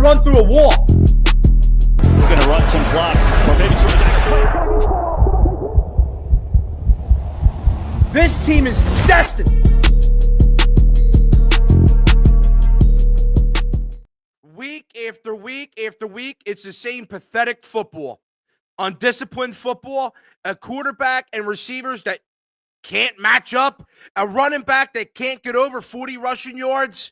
run through a wall. We're going to run some block. Or maybe This team is destined. Week after week after week, it's the same pathetic football. Undisciplined football, a quarterback and receivers that can't match up, a running back that can't get over 40 rushing yards,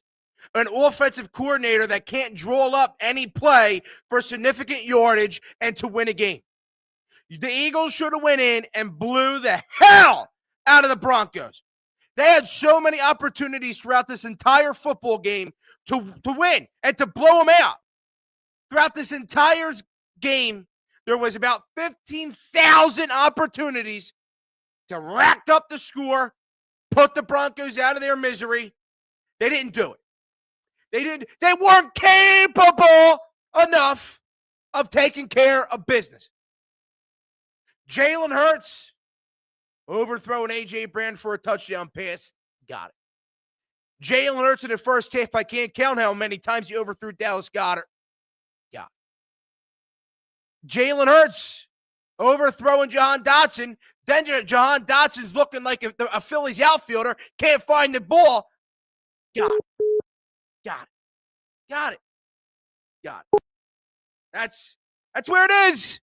an offensive coordinator that can't draw up any play for significant yardage and to win a game. The Eagles should have went in and blew the hell out of the Broncos. They had so many opportunities throughout this entire football game to win and to blow them out. Throughout this entire game, there was about 15,000 opportunities to rack up the score, put the Broncos out of their misery. They didn't do it. They weren't capable enough of taking care of business. Jalen Hurts overthrowing A.J. Brown for a touchdown pass. Got it. Jalen Hurts in the first half, I can't count how many times he overthrew Dallas Goedert. Got it. Jalen Hurts overthrowing Jahan Dotson. Then Jahan Dotson's looking like a Phillies outfielder. Can't find the ball. Got it. Got it. Got it. Got it. That's where it is.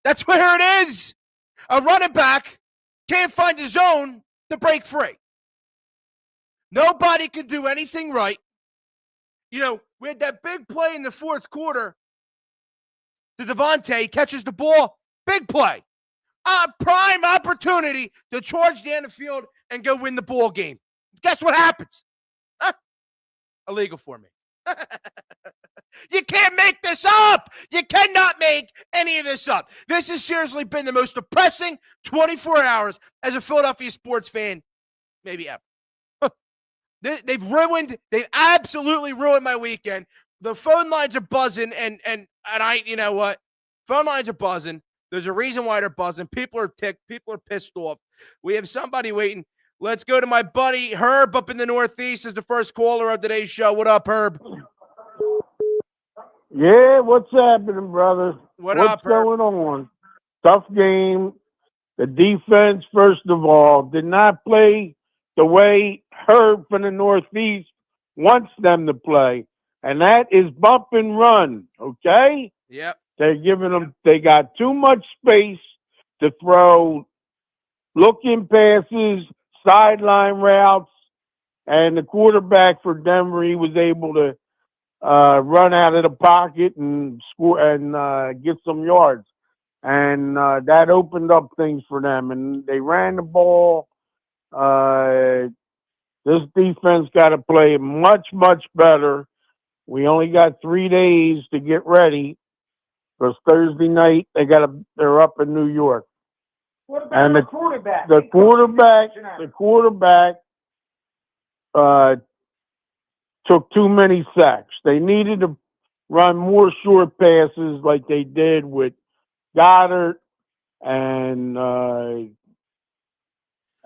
That's where it is. A running back can't find a zone to break free. Nobody can do anything right. You know, we had that big play in the fourth quarter. The Devontae catches the ball. Big play. A prime opportunity to charge down the field and go win the ball game. Guess what happens? Illegal for me. You can't make this up. You cannot make any of this up. This has seriously been the most depressing 24 hours as a Philadelphia sports fan, maybe ever. They've absolutely ruined my weekend. The phone lines are buzzing, and I, you know what? Phone lines are buzzing. There's a reason why they're buzzing. People are ticked. People are pissed off. We have somebody waiting. Let's go to my buddy Herb up in the Northeast as the first caller of today's show. What up, Herb? Yeah, what's happening, brother? What's going on? Tough game. The defense, first of all, did not play the way Herb from the Northeast wants them to play, and that is bump and run, okay? Yep. They got too much space to throw looking passes, sideline routes, and the quarterback for Denver, he was able to run out of the pocket and score and get some yards. And that opened up things for them. And they ran the ball. This defense got to play much, much better. We only got 3 days to get ready because Thursday night they're up in New York. What about the quarterback? The quarterback took too many sacks. They needed to run more short passes like they did with Goddard and Herb.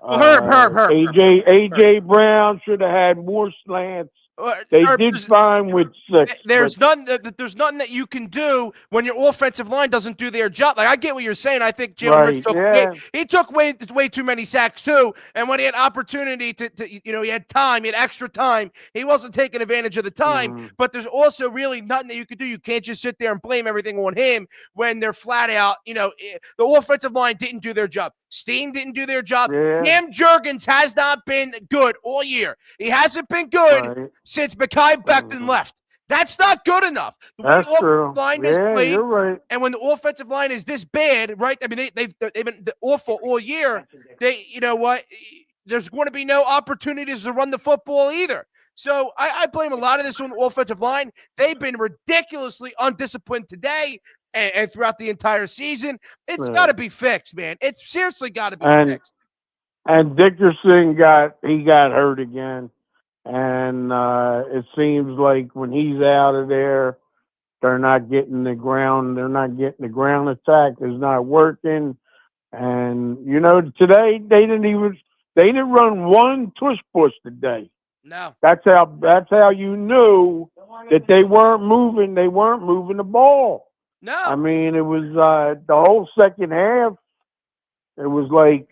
AJ Brown should have had more slants. They did fine with six. There's nothing that you can do when your offensive line doesn't do their job. Like, I get what you're saying. I think Jalen Hurts took way too many sacks too. And when he had opportunity to he had time, he had extra time. He wasn't taking advantage of the time. But there's also really nothing that you can do. You can't just sit there and blame everything on him when they're flat out. The offensive line didn't do their job. Steen didn't do their job. Cam Jurgens has not been good all year. He hasn't been good since Mekhi Becton left. That's not good enough. That's true. Line is played, you're right. And when the offensive line is this bad, right? I mean, they've been awful all year. You know what? There's going to be no opportunities to run the football either. So I blame a lot of this on the offensive line. They've been ridiculously undisciplined today and throughout the entire season. It's got to be fixed, man. It's seriously got to be fixed. And Dickerson got hurt again. And it seems like when he's out of there, they're not getting the ground. They're not getting the ground attack. It's not working. And today they didn't run one tush push today. No. That's how you knew that they weren't moving. They weren't moving the ball. No. I mean, it was the whole second half. It was like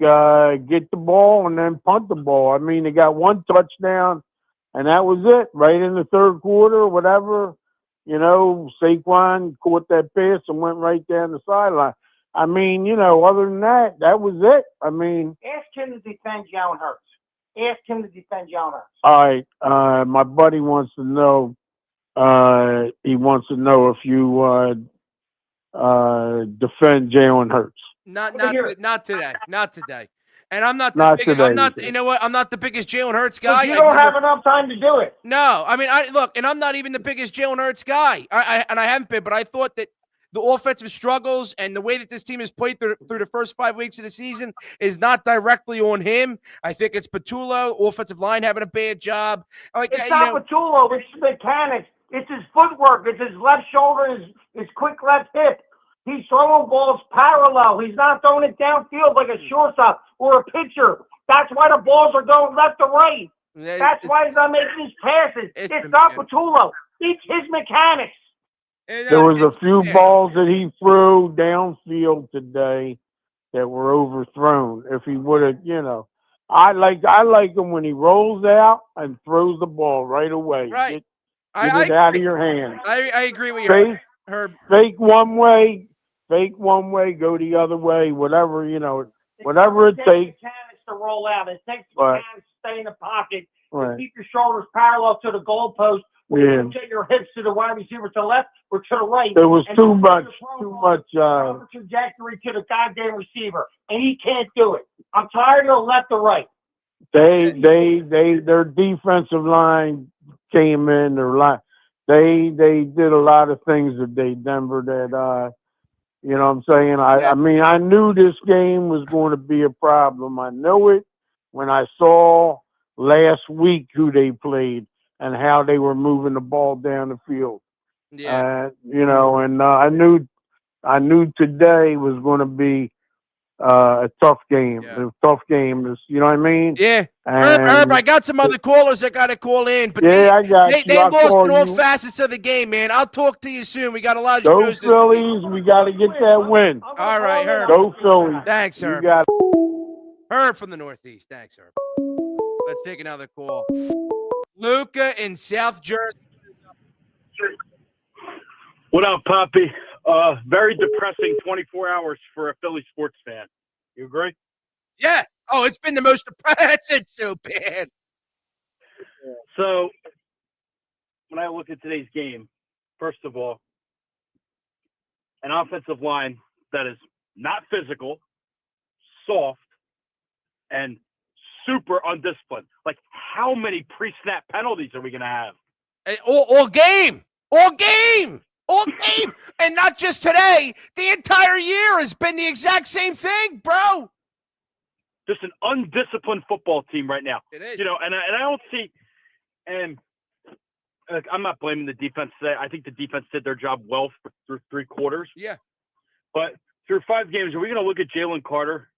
get the ball and then punt the ball. I mean, they got one touchdown, and that was it. Right in the third quarter, or whatever. You know, Saquon caught that pass and went right down the sideline. I mean, you know, other than that, that was it. I mean, ask him to defend Jalen Hurts. Ask him to defend Jalen Hurts. all right, my buddy wants to know. He wants to know if you defend Jalen Hurts. Not today. Not today. And I'm not Not big, today. I'm not. You know what? I'm not the biggest Jalen Hurts guy. You don't have enough time to do it. No, I mean, and I'm not even the biggest Jalen Hurts guy. I haven't been, but I thought that the offensive struggles and the way that this team has played through the first 5 weeks of the season is not directly on him. I think it's Patullo, offensive line having a bad job. It's not Patullo. It's mechanics. It's his footwork. It's his left shoulder, his quick left hip. He's throwing balls parallel. He's not throwing it downfield like a shortstop or a pitcher. That's why the balls are going left to right. That's why he's not making his passes. It's not Patullo. It's his mechanics. There was a few balls that he threw downfield today that were overthrown. If he would have, you know, I like him when he rolls out and throws the ball right away. Right. Get it out of your hands. I agree with you. Fake one way, go the other way, whatever, you know, whatever it takes. Mechanics to roll out. It takes mechanics to stay in the pocket. Right. Keep your shoulders parallel to the goalpost. Yeah. Get your hips to the wide receiver to the left or to the right. There was too much trajectory to the goddamn receiver, and he can't do it. I'm tired of the left or right. Their defensive line came in. They did a lot of things today, Denver. That you know what I'm saying. I mean, I knew this game was going to be a problem. I knew it when I saw last week who they played and how they were moving the ball down the field. Yeah. You know, and I knew today was going to be a tough game. Yeah. A tough game. You know what I mean? Yeah. And, Herb, I got some other callers that got to call in, but I got you. They lost in all facets of the game, man. I'll talk to you soon. We got a lot of shows. Go Phillies. We got to get that win. All right, Herb. Go Phillies. Thanks, Herb. You got Herb from the Northeast. Thanks, Herb. Let's take another call. Luca in South Jersey. What up, Poppy? Very depressing 24 hours for a Philly sports fan. You agree? Yeah. Oh, it's been the most depressing. It's so bad. So, when I look at today's game, first of all, an offensive line that is not physical, soft, and super undisciplined. Like, how many pre-snap penalties are we going to have? All game. And not just today. The entire year has been the exact same thing, bro. Just an undisciplined football team right now. It is. You know, and I don't see, and I'm not blaming the defense today. I think the defense did their job well through 3 quarters. Yeah. But through 5 games, are we going to look at Jalen Carter?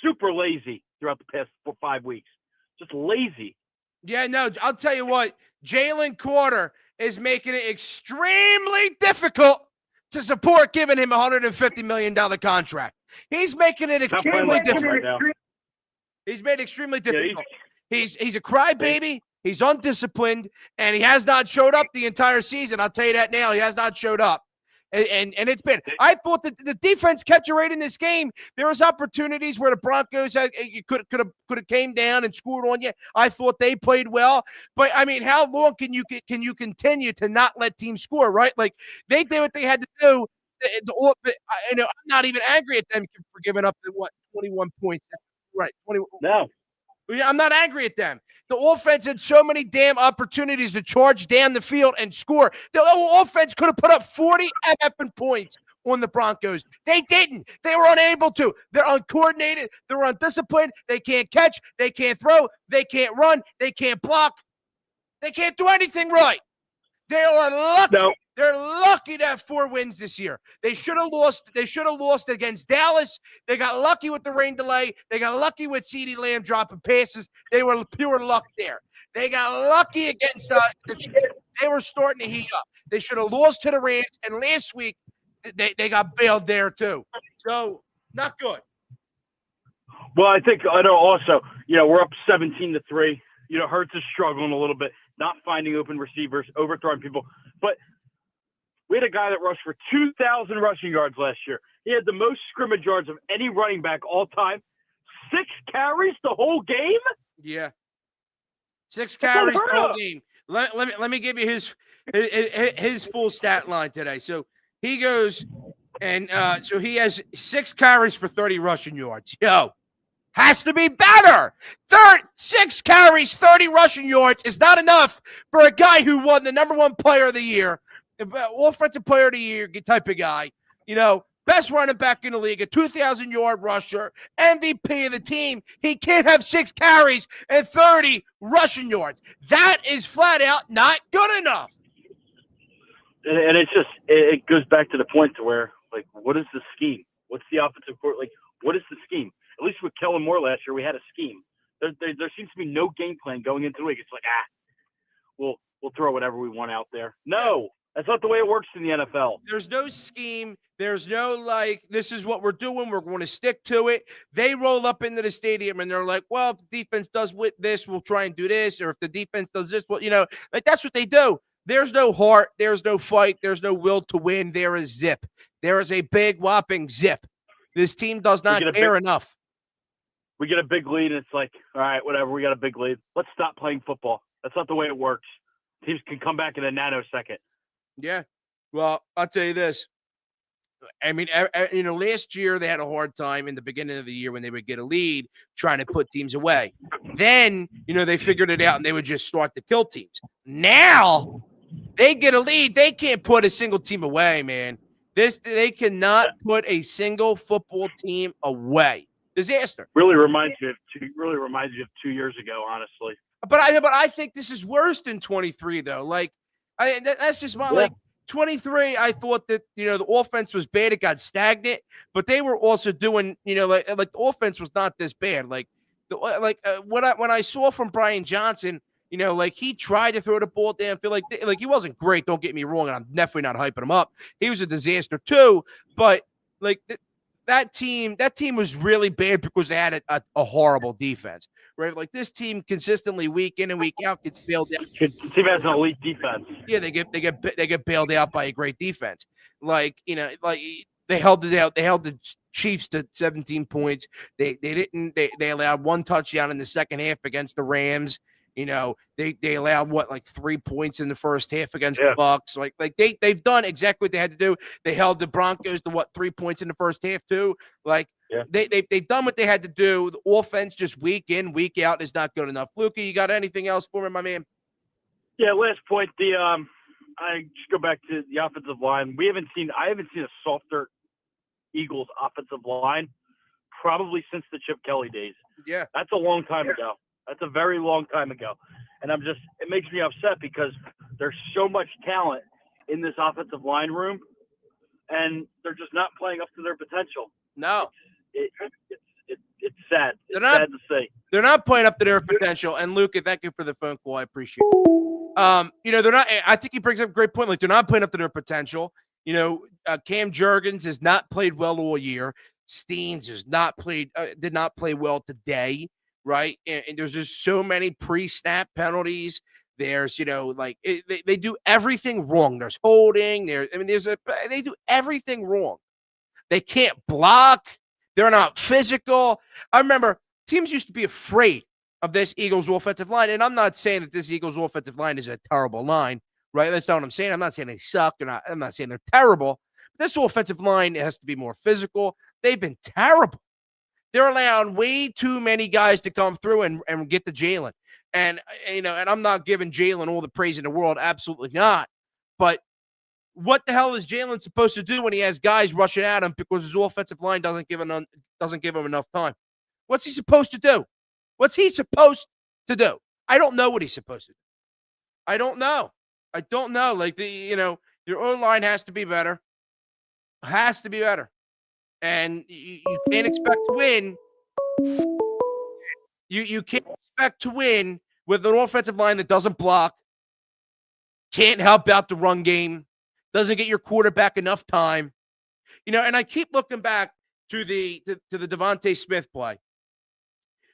Super lazy throughout the past 5 weeks. Just lazy. Yeah, no, I'll tell you what. Jalen Carter is making it extremely difficult to support giving him a $150 million contract. He's making it extremely difficult. Right, he's made it extremely difficult. He's a crybaby. He's undisciplined, and he has not showed up the entire season. I'll tell you that now. He has not showed up. And it's been. I thought that the defense kept you right in this game. There was opportunities where the Broncos could have came down and scored on you. I thought they played well, but I mean, how long can you continue to not let teams score? Right? Like they did what they had to do. I'm not even angry at them for giving up the 21 points. Right? 20. No. I'm not angry at them. The offense had so many damn opportunities to charge down the field and score. The offense could have put up 40 effing points on the Broncos. They didn't. They were unable to. They're uncoordinated. They're undisciplined. They can't catch. They can't throw. They can't run. They can't block. They can't do anything right. They are lucky. No. They're lucky to have 4 wins this year. They should have lost. They should have lost against Dallas. They got lucky with the rain delay. They got lucky with CeeDee Lamb dropping passes. They were pure luck there. They got lucky against the Chiefs. They were starting to heat up. They should have lost to the Rams. And last week, they got bailed there too. So not good. Well, I know also, we're up 17-3. Hurts is struggling a little bit, not finding open receivers, overthrowing people. But we had a guy that rushed for 2,000 rushing yards last year. He had the most scrimmage yards of any running back all time. 6 carries the whole game? Yeah. 6 carries the whole game. Let me give you his full stat line today. So he goes and so he has 6 carries for 30 rushing yards. Has to be better. 6 carries, 30 rushing yards is not enough for a guy who won the #1 player of the year, offensive player of the year type of guy. Best running back in the league, a 2,000-yard rusher, MVP of the team. He can't have 6 carries and 30 rushing yards. That is flat out not good enough. And it's just, it goes back to the point to where, what is the scheme? What's the offensive court? What is the scheme? At least with Kellen Moore last year, we had a scheme. There seems to be no game plan going into the week. It's we'll throw whatever we want out there. No, that's not the way it works in the NFL. There's no scheme. There's no this is what we're doing. We're going to stick to it. They roll up into the stadium and they're like, well, if the defense does with this, we'll try and do this. Or if the defense does this, well, that's what they do. There's no heart. There's no fight. There's no will to win. There is zip. There is a big whopping zip. This team does not care enough. We get a big lead, and it's all right, whatever, we got a big lead. Let's stop playing football. That's not the way it works. Teams can come back in a nanosecond. Yeah. Well, I'll tell you this. I mean, last year they had a hard time in the beginning of the year when they would get a lead trying to put teams away. Then, they figured it out and they would just start to kill teams. Now they get a lead. They can't put a single team away, man. They cannot put a single football team away. Disaster. Really reminds you of 2 years ago, honestly. But I think this is worse than 23 though. That's just my 23. I thought that the offense was bad. It got stagnant, but they were also doing the offense was not this bad. When I saw from Brian Johnson, he tried to throw the ball downfield. He wasn't great. Don't get me wrong, and I'm definitely not hyping him up. He was a disaster too. But that team was really bad because they had a horrible defense, right? This team consistently week in and week out gets bailed out. The team has an elite defense. Yeah, they get bailed out by a great defense. They held it out. They held the Chiefs to 17 points. They they allowed 1 touchdown in the second half against the Rams. They allowed 3 points in the first half against the Bucks. They've done exactly what they had to do. They held the Broncos to 3 points in the first half too. They've done what they had to do. The offense just week in, week out is not good enough. Luka, you got anything else for me, my man? Yeah, last point. I just go back to the offensive line. I haven't seen a softer Eagles offensive line probably since the Chip Kelly days. Yeah, that's a long time ago. That's a very long time ago. And it makes me upset because there's so much talent in this offensive line room, and they're just not playing up to their potential. No. It's sad. It's sad to say. They're not playing up to their potential. And Luca, thank you for the phone call. I appreciate it. They're not. I think he brings up a great point. They're not playing up to their potential. Cam Jurgens has not played well all year. Steens did not play well today. Right. And there's just so many pre-snap penalties. There's, they do everything wrong. There's holding. They do everything wrong. They can't block. They're not physical. I remember teams used to be afraid of this Eagles offensive line. And I'm not saying that this Eagles offensive line is a terrible line, right? That's not what I'm saying. I'm not saying they suck. I'm not saying they're terrible. This offensive line has to be more physical. They've been terrible. They're allowing way too many guys to come through and get to Jalen. And, and I'm not giving Jalen all the praise in the world. Absolutely not. But what the hell is Jalen supposed to do when he has guys rushing at him because his offensive line doesn't give him enough time? What's he supposed to do? I don't know what he's supposed to do. I don't know. Your O-line has to be better. Has to be better. And you can't expect to win. You can't expect to win with an offensive line that doesn't block, can't help out the run game, doesn't get your quarterback enough time. And I keep looking back to the Devontae Smith play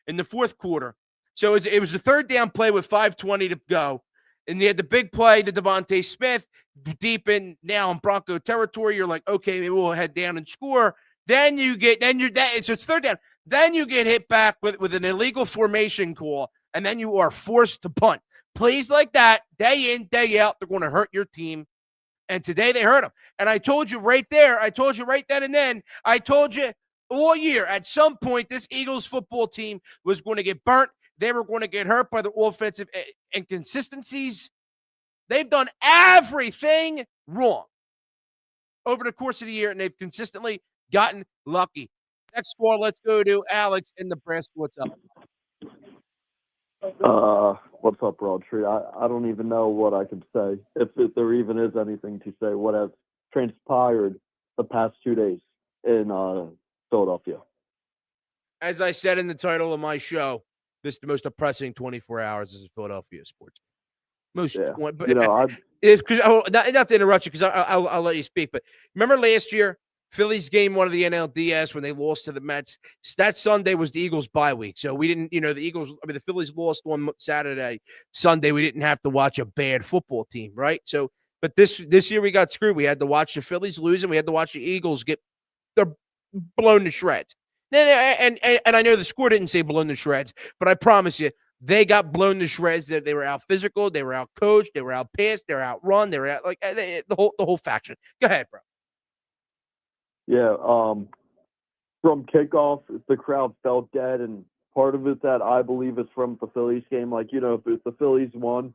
in the fourth quarter. So it was the third down play with 5:20 to go. And you had the big play to Devontae Smith deep in Bronco territory. You're like, okay, maybe we'll head down and score. So it's third down. Then you get hit back with an illegal formation call, and then you are forced to punt. Plays like that, day in, day out, they're going to hurt your team. And today they hurt them. And I told you right there, I told you right then and then, I told you all year, at some point, this Eagles football team was going to get burnt. They were going to get hurt by the offensive inconsistencies. They've done everything wrong over the course of the year, and they've consistently gotten lucky. Next score, let's go to Alex in Nebraska. What's up? What's up, Broadtree? I don't even know what I can say, if there even is anything to say, what has transpired the past 2 days in Philadelphia. As I said in the title of my show, this is the most depressing 24 hours as a Philadelphia sports. Not to interrupt you, because I'll let you speak, but remember last year, Phillies game one of the NLDS when they lost to the Mets. That Sunday was the Eagles' bye week. So we didn't, the Phillies lost on Saturday. Sunday, we didn't have to watch a bad football team, right? So, but this year we got screwed. We had to watch the Phillies lose, and we had to watch the Eagles get blown to shreds. And I know the score didn't say blown to shreds, but I promise you, they got blown to shreds. They were out physical, they were out coached, they were out passed, they were out run, they were out the whole faction. Go ahead, bro. Yeah, from kickoff, the crowd felt dead, and part of it that I believe is from the Phillies game. Like, if the Phillies won,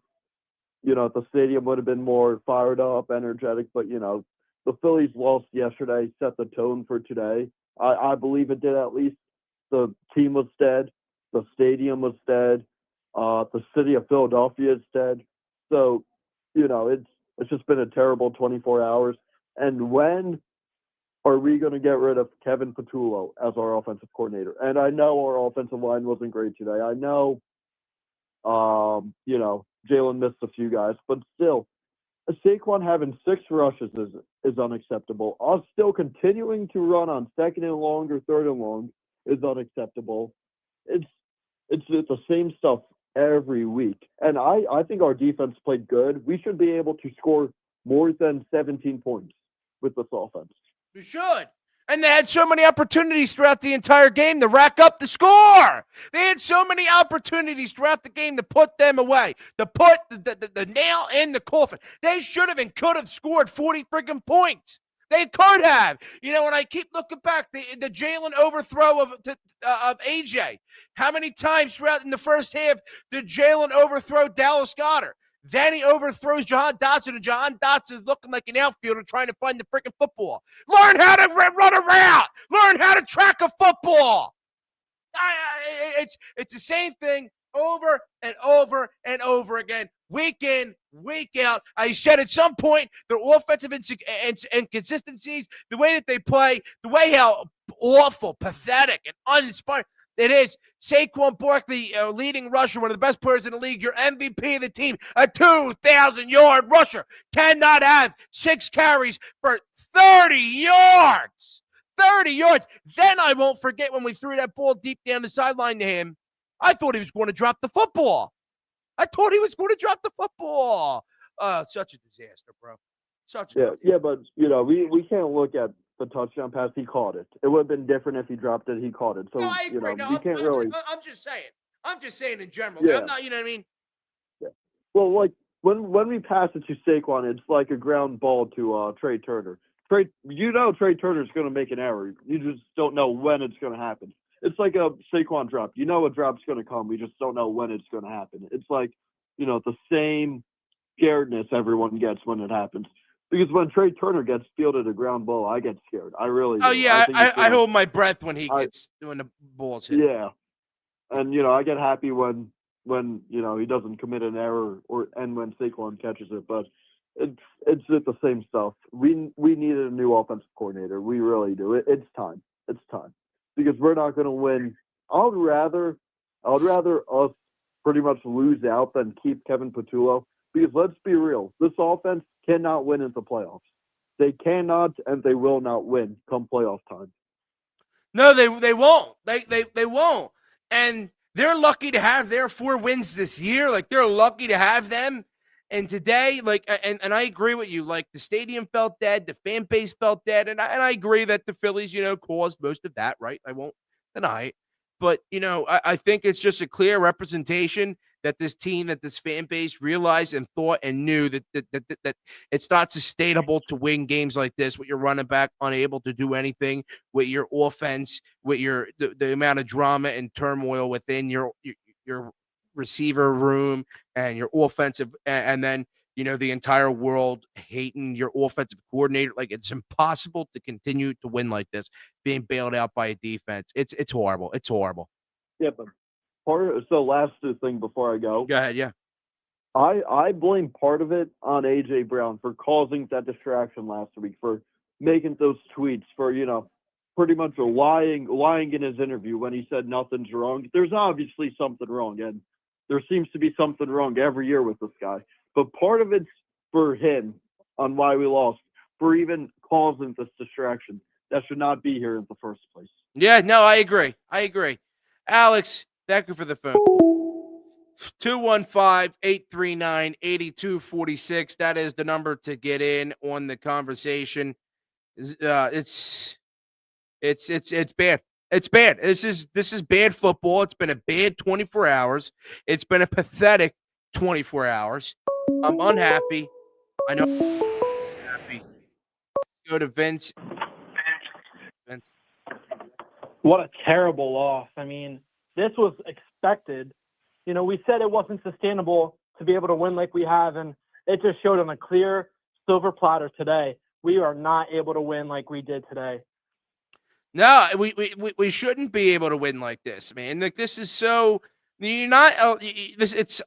the stadium would have been more fired up, energetic, but, the Phillies lost yesterday, set the tone for today. I believe it did at least. The team was dead. The stadium was dead. The city of Philadelphia is dead. So, it's just been a terrible 24 hours. And when are we going to get rid of Kevin Patullo as our offensive coordinator? And I know our offensive line wasn't great today. I know, Jalen missed a few guys, but still, Saquon having 6 rushes is unacceptable. Us still continuing to run on second and long or third and long is unacceptable. It's the same stuff every week. And I think our defense played good. We should be able to score more than 17 points with this offense. We should. And they had so many opportunities throughout the entire game to rack up the score. They had so many opportunities throughout the game to put them away, to put the nail in the coffin. They should have and could have scored 40 freaking points. They could have. When I keep looking back, the Jalen overthrow of AJ. How many times throughout in the first half did Jalen overthrow Dallas Goedert? Then he overthrows Jahan Dotson, and Jahan Dotson is looking like an outfielder trying to find the freaking football. Learn how to run a route. Learn how to track a football. It's the same thing over and over and over again, week in, week out. I said at some point, their offensive inconsistencies, the way that they play, the way how awful, pathetic, and uninspiring it is. Saquon Barkley, leading rusher, one of the best players in the league, your MVP of the team, a 2,000-yard rusher, cannot have 6 carries for 30 yards. 30 yards. Then I won't forget when we threw that ball deep down the sideline to him. I thought he was going to drop the football. Such a disaster, bro. Yeah, but, we can't look at the touchdown pass. He caught it. It would have been different if he dropped it. He caught it. So, no, I agree. we can't really. I'm just saying. I'm just saying in general. Yeah. I'm not, you know what I mean? Yeah. Well, like, when we pass it to Saquon, it's like a ground ball to Trey Turner. Trey Turner's going to make an error. You just don't know when it's going to happen. It's like a Saquon drop. You know a drop's going to come. We just don't know when it's going to happen. It's like, the same scaredness everyone gets when it happens. Because when Trey Turner gets fielded a ground ball, I get scared. I really do. Oh, yeah, I hold my breath when when the ball's hit. Yeah. And, I get happy when he doesn't commit an error and when Saquon catches it. But, it's the same stuff. We needed a new offensive coordinator. We really do. It's time. It's time because we're not going to win. I'd rather us pretty much lose out than keep Kevin Patullo because let's be real, this offense cannot win in the playoffs. They cannot and they will not win come playoff time. No, they won't. They won't. And they're lucky to have their 4 wins this year. Like they're lucky to have them. And today, like, and I agree with you. Like the stadium felt dead, the fan base felt dead, and I agree that the Phillies, caused most of that. Right? I won't deny it. But I think it's just a clear representation that this team, that this fan base realized and thought and knew that it's not sustainable to win games like this with your running back unable to do anything, with your offense, with the amount of drama and turmoil within your receiver room and your offensive, and then the entire world hating your offensive coordinator. Like it's impossible to continue to win like this, being bailed out by a defense. It's horrible. It's horrible. Yeah, but last thing before I go. Go ahead. Yeah. I blame part of it on AJ Brown for causing that distraction last week, for making those tweets, for pretty much lying in his interview when he said nothing's wrong. There's obviously something wrong, and there seems to be something wrong every year with this guy. But part of it's for him on why we lost, for even causing this distraction that should not be here in the first place. Yeah, no, I agree. Alex, thank you for the phone. 215-839-8246. That is the number to get in on the conversation. It's bad. It's bad. This is bad football. It's been a bad 24 hours. It's been a pathetic 24 hours. I'm unhappy. I know I'm happy. Go to Vince. Vince. What a terrible loss. I mean, this was expected. We said it wasn't sustainable to be able to win like we have, and it just showed on a clear silver platter today. We are not able to win like we did today. No, we shouldn't be able to win like this, man. Like this is so you're not. It's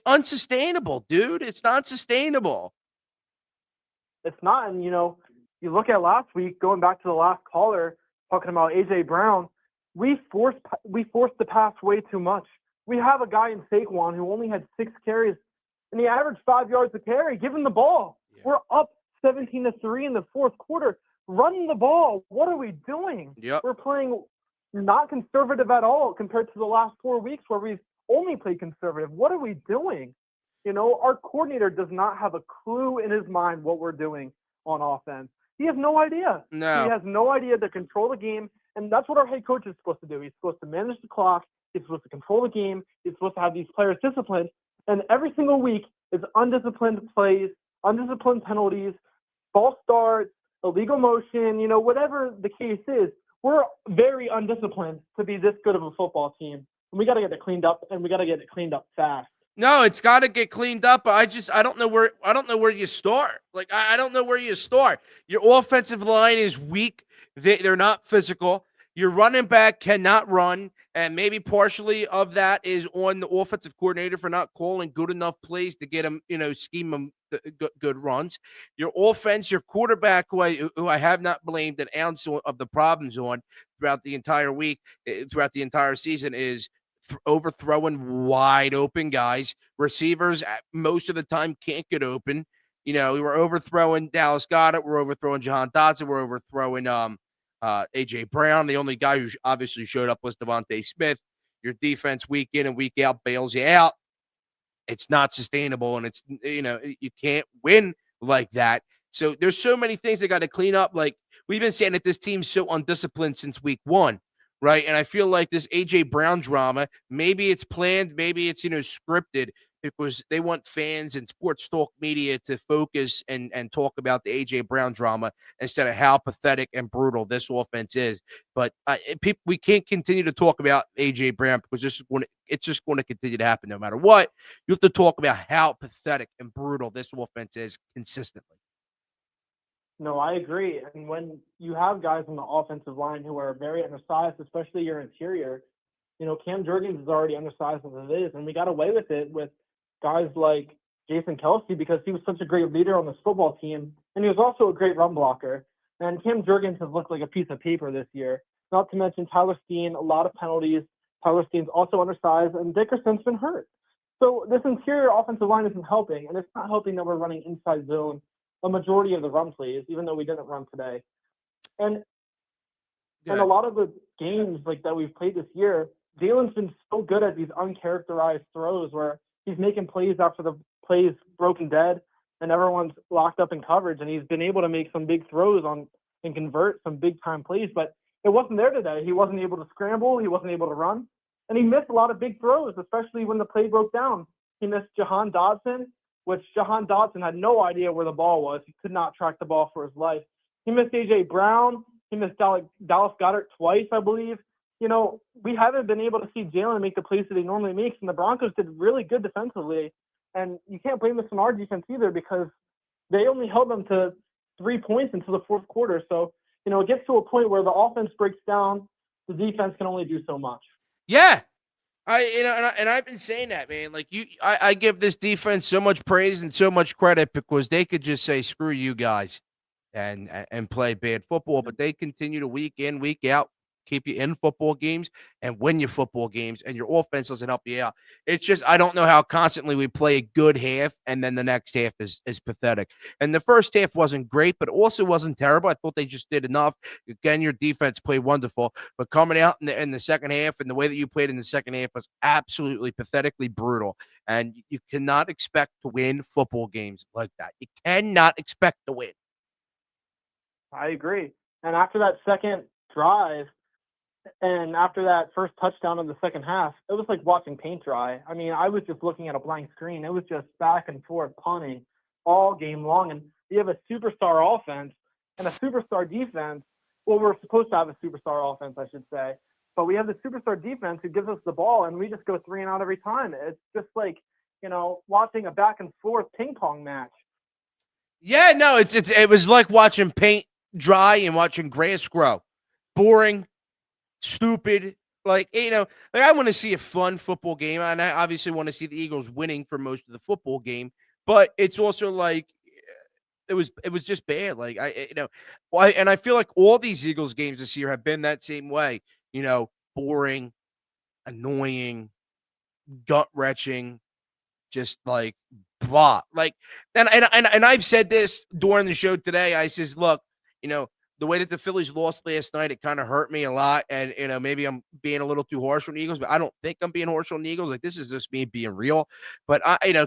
unsustainable, dude. It's not sustainable. It's not, and you look at last week, going back to the last caller talking about AJ Brown. We forced the pass way too much. We have a guy in Saquon who only had 6 carries, and he averaged 5 yards a carry. Give him the ball. Yeah. We're up 17-3 in the fourth quarter. Run the ball. What are we doing? Yep. We're playing not conservative at all compared to the last 4 weeks where we've only played conservative. What are we doing? Our coordinator does not have a clue in his mind what we're doing on offense. He has no idea. No. He has no idea to control the game, and that's what our head coach is supposed to do. He's supposed to manage the clock. He's supposed to control the game. He's supposed to have these players disciplined. And every single week is undisciplined plays, undisciplined penalties, false starts, illegal motion, whatever the case is. We're very undisciplined to be this good of a football team. And we got to get it cleaned up, and we got to get it cleaned up fast. No, it's got to get cleaned up. I don't know where you start. Like I don't know where you start. Your offensive line is weak. They're not physical. Your running back cannot run, and maybe partially of that is on the offensive coordinator for not calling good enough plays to get him, scheme him good runs. Your offense, your quarterback, who I have not blamed an ounce of the problems on throughout the entire week, throughout the entire season, is overthrowing wide open guys. Receivers most of the time can't get open. We were overthrowing Dallas Goedert. We're overthrowing Jahan Dotson. We're overthrowing AJ Brown. The only guy who obviously showed up was Devontae Smith. Your defense week in and week out bails you out. It's not sustainable, and it's you can't win like that. So there's so many things they got to clean up. Like we've been saying that this team's so undisciplined since week 1, right? And I feel like this AJ Brown drama, maybe it's planned, maybe it's scripted, because they want fans and sports talk media to focus and talk about the AJ Brown drama instead of how pathetic and brutal this offense is. But we can't continue to talk about AJ Brown because it's just going to continue to happen no matter what. You have to talk about how pathetic and brutal this offense is consistently. No, I agree. And when you have guys on the offensive line who are very undersized, especially your interior, Cam Jurgens is already undersized as it is, and we got away with it with guys like Jason Kelsey because he was such a great leader on this football team, and he was also a great run blocker. And Cam Jurgens has looked like a piece of paper this year. Not to mention Tyler Steen, a lot of penalties. Tyler Steen's also undersized, and Dickerson's been hurt. So this interior offensive line isn't helping, and it's not helping that we're running inside zone a majority of the run plays, even though we didn't run today. And a lot of the games like that we've played this year, Jalen's been so good at these uncharacterized throws where he's making plays after the play's broken dead and everyone's locked up in coverage, and he's been able to make some big throws and convert some big time plays, but it wasn't there today. He wasn't able to scramble, he wasn't able to run, and he missed a lot of big throws, especially when the play broke down. He missed Jahan Dodson, which Jahan Dodson had no idea where the ball was. He could not track the ball for his life. He missed A.J. Brown. He missed Dallas Goedert twice, I believe. You know, we haven't been able to see Jalen make the plays that he normally makes, and the Broncos did really good defensively. And you can't blame this on our defense either because they only held them to 3 points until the fourth quarter. So, you know, it gets to a point where the offense breaks down. The defense can only do so much. Yeah. I've been saying that, man. Like I give this defense so much praise and so much credit because they could just say, screw you guys and play bad football, but they continue to week in, week out, keep you in football games and win your football games, and your offense doesn't help you out. It's just I don't know how constantly we play a good half and then the next half is pathetic. And the first half wasn't great, but also wasn't terrible. I thought they just did enough. Again, your defense played wonderful, but coming out in the second half and the way that you played in the second half was absolutely pathetically brutal. And you cannot expect to win football games like that. You cannot expect to win. I agree. And after that second drive, and after that first touchdown in the second half, it was like watching paint dry. I mean, I was just looking at a blank screen. It was just back and forth punting all game long. And we have a superstar offense and a superstar defense. Well, we're supposed to have a superstar offense, I should say. But we have the superstar defense who gives us the ball, and we just go 3 and out every time. It's just like, you know, watching a back and forth ping pong match. Yeah, no, it was like watching paint dry and watching grass grow. Boring. Stupid, like, you know, like I want to see a fun football game, and I obviously want to see the Eagles winning for most of the football game. But it's also like it was just bad. Like and I feel like all these Eagles games this year have been that same way. You know, boring, annoying, gut wrenching, just like blah. Like, and I've said this during the show today. I says, look, you know, the way that the Phillies lost last night, it kind of hurt me a lot. And, you know, maybe I'm being a little too harsh on the Eagles, but I don't think I'm being harsh on the Eagles. Like, this is just me being real. But,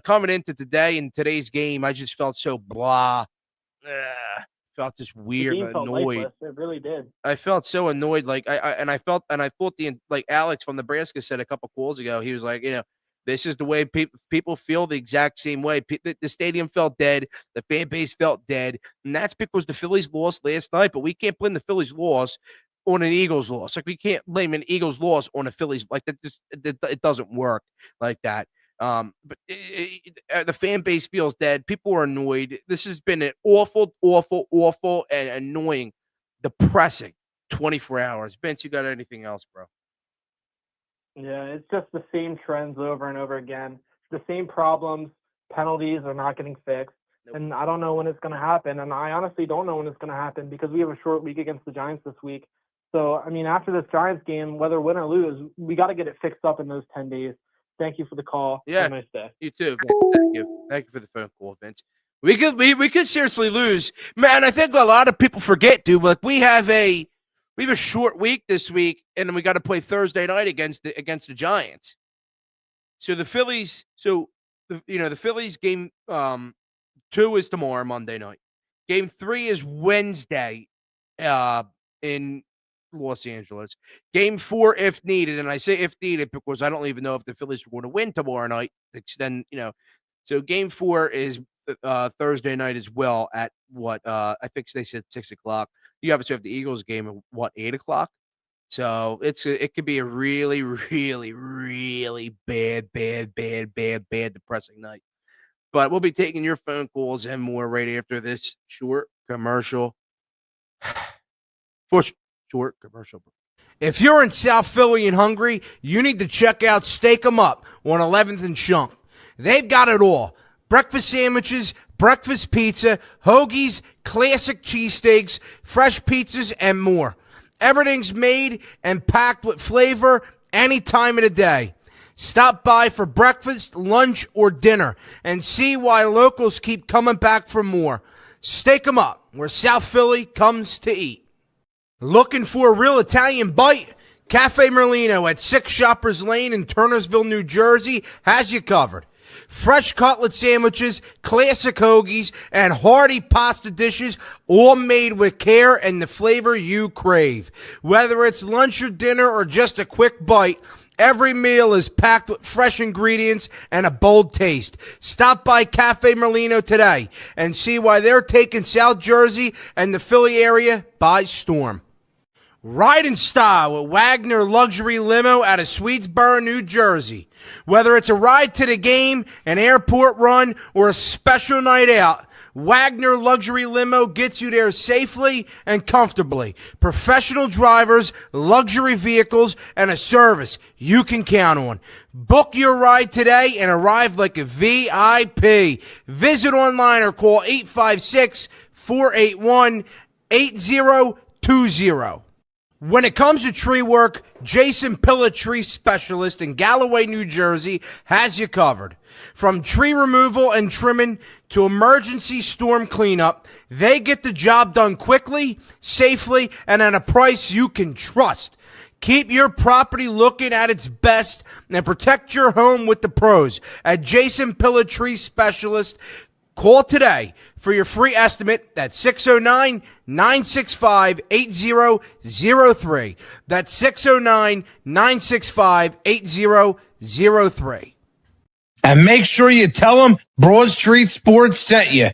coming into today and today's game, I just felt so blah. Felt just weird, the game felt annoyed. lifeless. It really did. I felt so annoyed. Like, I thought like Alex from Nebraska said a couple calls ago, he was like, you know, this is the way people feel the exact same way. The stadium felt dead. The fan base felt dead. And that's because the Phillies lost last night. But we can't blame the Phillies loss on an Eagles loss. Like, we can't blame an Eagles loss on a Phillies. Like, that just it doesn't work like that. But the fan base feels dead. People are annoyed. This has been an awful, awful, awful, and annoying, depressing 24 hours. Vince, you got anything else, bro? Yeah, it's just the same trends over and over again. The same problems. Penalties are not getting fixed. Nope. And I don't know when it's going to happen. And I honestly don't know when it's going to happen because we have a short week against the Giants this week. So, I mean, after this Giants game, whether win or lose, we got to get it fixed up in those 10 days. Thank you for the call. Yeah. Have a nice day. You too. Thank you. Thank you for the phone call, Vince. We could seriously lose. Man, I think a lot of people forget, dude. Like, we have a short week this week, and then we got to play Thursday night against the Giants. So the Phillies, the Phillies game 2 is tomorrow, Monday night. Game 3 is Wednesday in Los Angeles. Game 4, if needed, and I say if needed because I don't even know if the Phillies are going to win tomorrow night. Then, so game 4 is Thursday night as well at what I think they said 6:00. You obviously have the Eagles game at what, 8:00. So it could be a really, really, really bad, depressing night. But we'll be taking your phone calls and more right after this short commercial. Short commercial. If you're in South Philly and hungry, you need to check out Steak 'em Up on 11th and Shunk. They've got it all. breakfast sandwiches, breakfast pizza, hoagies, classic cheesesteaks, fresh pizzas, and more. Everything's made and packed with flavor any time of the day. Stop by for breakfast, lunch, or dinner and see why locals keep coming back for more. Steak 'em up, where South Philly comes to eat. Looking for a real Italian bite? Cafe Merlino at 6 Shoppers Lane in Turnersville, New Jersey has you covered. Fresh cutlet sandwiches, classic hoagies, and hearty pasta dishes, all made with care and the flavor you crave. Whether it's lunch or dinner or just a quick bite, every meal is packed with fresh ingredients and a bold taste. Stop by Cafe Merlino today and see why they're taking South Jersey and the Philly area by storm. Ride in style with Wagner Luxury Limo out of Swedesboro, New Jersey. Whether it's a ride to the game, an airport run, or a special night out, Wagner Luxury Limo gets you there safely and comfortably. Professional drivers, luxury vehicles, and a service you can count on. Book your ride today and arrive like a VIP. Visit online or call 856-481-8020. When it comes to tree work, Jason Pilla Tree Specialist in Galloway, New Jersey has you covered. From tree removal and trimming to emergency storm cleanup, they get the job done quickly, safely, and at a price you can trust. Keep your property looking at its best and protect your home with the pros at Jason Pilla Tree Specialist. Call today for your free estimate at 609-965-8003. That's 609-965-8003. And make sure you tell them Broad Street Sports sent you.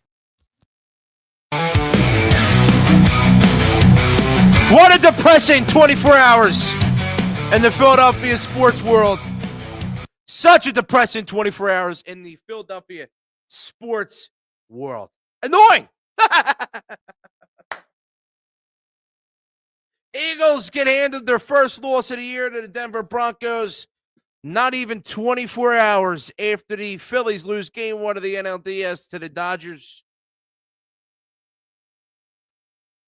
What a depressing 24 hours in the Philadelphia sports world. Such a depressing 24 hours in the Philadelphia sports world. Annoying. Eagles get handed their first loss of the year to the Denver Broncos. Not even 24 hours after the Phillies lose game 1 of the NLDS to the Dodgers.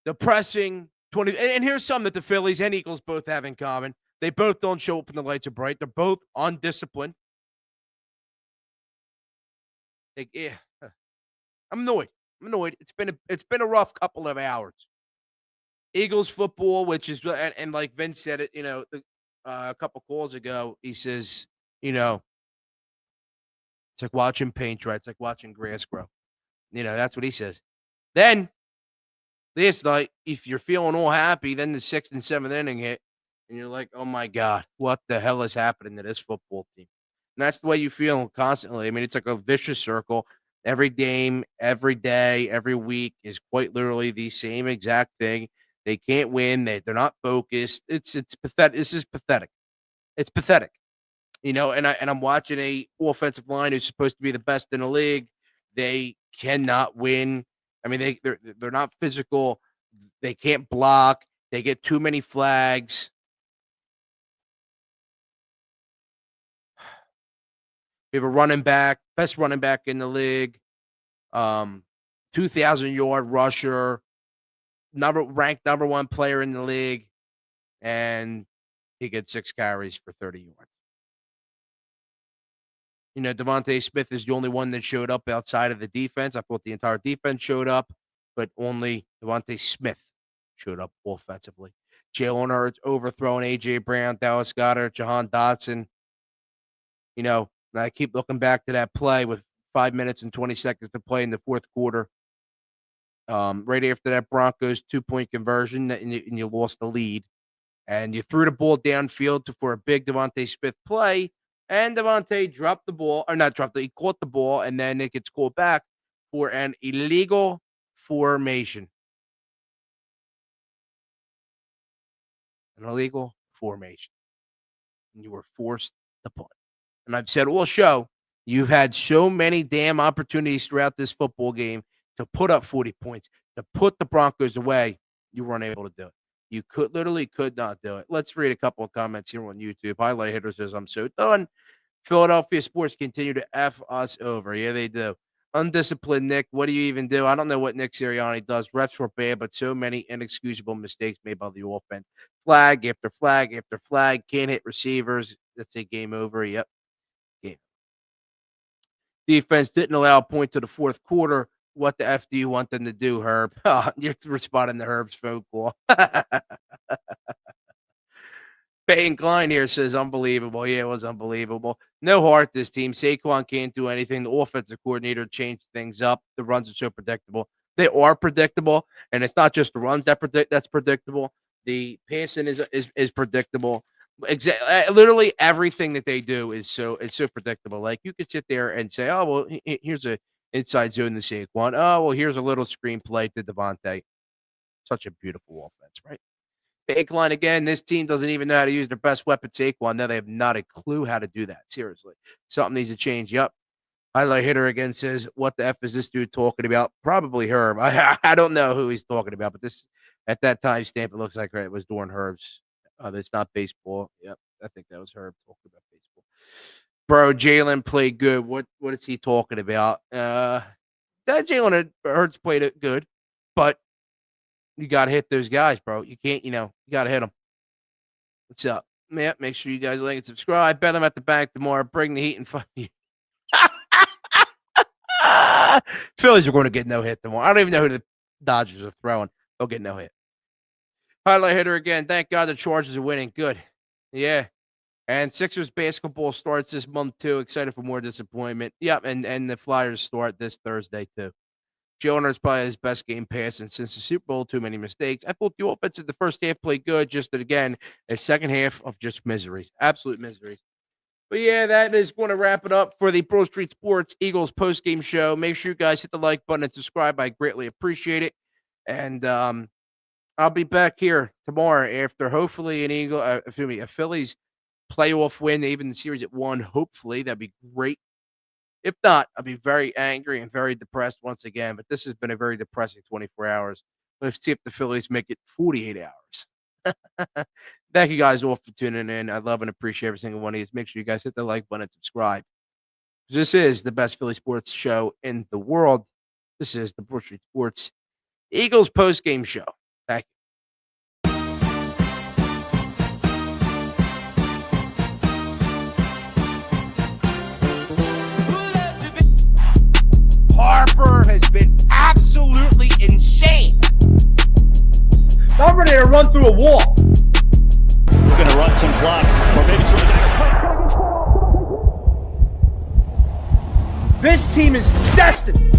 Depressing 20. And here's something that the Phillies and Eagles both have in common. They both don't show up when the lights are bright. They're both undisciplined. I'm annoyed. It's been a rough couple of hours. Eagles football, which is, and like Vince said it, a couple calls ago, he says, it's like watching paint dry. It's like watching grass grow. That's what he says. Then this night, if you're feeling all happy, then the 6th and 7th inning hit, and you're like, oh my God, what the hell is happening to this football team? And that's the way you feel constantly. I mean, it's like a vicious circle. Every game, every day, every week is quite literally the same exact thing. They can't win. They're not focused. It's pathetic. This is pathetic. It's pathetic. And I'm watching a offensive line who's supposed to be the best in the league. They cannot win. I mean, they're not physical. They can't block. They get too many flags. We have a running back, best running back in the league, 2,000-yard rusher, ranked number 1 player in the league, and he gets 6 carries for 30 yards. Devontae Smith is the only one that showed up outside of the defense. I thought the entire defense showed up, but only Devontae Smith showed up offensively. Jalen Hurts overthrowing A.J. Brown, Dallas Goedert, Jahan Dotson. And I keep looking back to that play with 5 minutes and 20 seconds to play in the fourth quarter. Right after that Broncos 2-point conversion, and you lost the lead. And you threw the ball downfield for a big Devontae Smith play. And Devontae dropped the ball, or not dropped it, he caught the ball, and then it gets called back for an illegal formation. An illegal formation. And you were forced to punt. And I've said all show, you've had so many damn opportunities throughout this football game to put up 40 points, to put the Broncos away. You weren't able to do it. You literally could not do it. Let's read a couple of comments here on YouTube. Highlight Hitter says, I'm so done. Philadelphia sports continue to F us over. Yeah, they do. Undisciplined Nick. What do you even do? I don't know what Nick Sirianni does. Refs were bad, but so many inexcusable mistakes made by the offense. Flag after flag after flag. Can't hit receivers. That's a game over. Yep. Game. Defense didn't allow a point to the fourth quarter. What the F do you want them to do, Herb? Oh, you're responding to Herb's phone call. Peyton Klein here says, unbelievable. Yeah, it was unbelievable. No heart, this team. Saquon can't do anything. The offensive coordinator changed things up. The runs are so predictable. They are predictable, and it's not just the runs that's predictable. The passing is predictable. Literally everything that they do is so predictable. Like, you could sit there and say, oh, well, here's a inside zone to Saquon. Oh, well, here's a little screenplay to Devontae. Such a beautiful offense, right? Line again, this team doesn't even know how to use their best weapon, Saquon. Now they have not a clue how to do that. Seriously. Something needs to change. Yep. Highlight hitter again says, what the F is this dude talking about? Probably Herb. I don't know who he's talking about, but this at that time stamp, it looks like it was during Herb's. It's not baseball. Yep. I think that was Herb talking about baseball. Bro, Jalen played good. What is he talking about? That Jalen Hurts played it good, but you got to hit those guys, bro. You can't, you got to hit them. What's up? Yeah, make sure you guys like and subscribe. Bet them at the bank tomorrow. Bring the heat and fuck you. Phillies are going to get no hit tomorrow. I don't even know who the Dodgers are throwing. They'll get no hit. Highlight hitter again. Thank God the Chargers are winning. Good. Yeah. And Sixers basketball starts this month, too. Excited for more disappointment. Yep, and the Flyers start this Thursday, too. Joner's probably his best game passing since the Super Bowl. Too many mistakes. I thought the offense in the first half played good. Just that, again, a second half of just miseries. Absolute miseries. But, yeah, that is going to wrap it up for the Pro Street Sports Eagles postgame show. Make sure you guys hit the like button and subscribe. I greatly appreciate it. And I'll be back here tomorrow after hopefully a Phillies playoff win, even the series at 1. Hopefully, that'd be great. If not, I'll be very angry and very depressed once again. But this has been a very depressing 24 hours. Let's see if the Phillies make it 48 hours. Thank you guys all for tuning in. I love and appreciate every single one of you. Make sure you guys hit the like button and subscribe. This is the best Philly sports show in the world. This is the Brook Street Sports Eagles postgame show. Thank you. Harper has been absolutely insane. I'm ready to run through a wall. We're going to run some clock, or maybe some. This team is destined